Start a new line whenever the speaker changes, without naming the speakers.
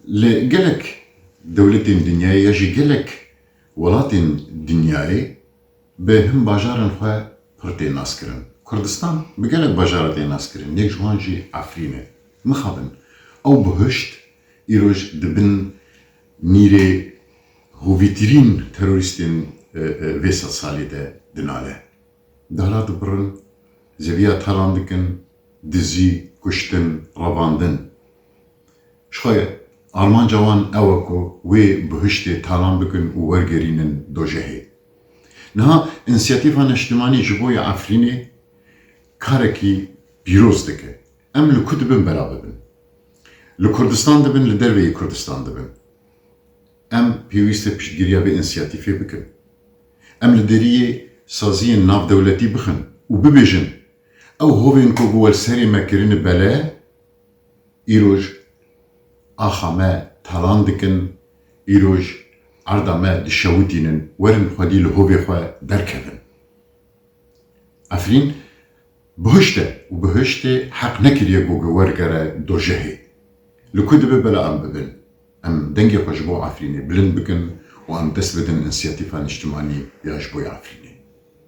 لجلك دولة الدنيا يجي جلك ولات الدنيا بهم باجارن خو پرتي ناس كرن كردستان بجلك باجارت ناس كرن يك جوان جي عفرينه مخابن او بهشت ايروج دبن نيري هوفيترين تيرورستين ويسا سالي ده دناله دهلا دبرن زويا تالاندكن دزي كشتن رواندن شوية Almanca wan eveko wê bihiştê talan bikin û wergerînin dojehê. Niha înisiyatîfa neştimanî ji bo ya Efrînê karekî pîroz dike. Em li ku dibin bela bibin. Li Kurdistan dibin, li derveyê Kurdistan dibin. Em pêwîst e piştgiriya vê înisiyatîfê bikin. Em li deriyê saziyên navdewletî bixin û bibêjin ew hovên ku bi werserê me kirine bele îroj آخا ما تالان دکن ایروج عرضا ما دشاوتینن ورن خودی لهوی خواه درکبن افرین بهشته و بهشته حق نکریه گوگه ورگره دو جهه لکود ببلا ام ببن ام دنگی خوشبو افرینه بلند بکن و ام دست بدن انسیاتیفان اجتماعی یاش بوی افرینه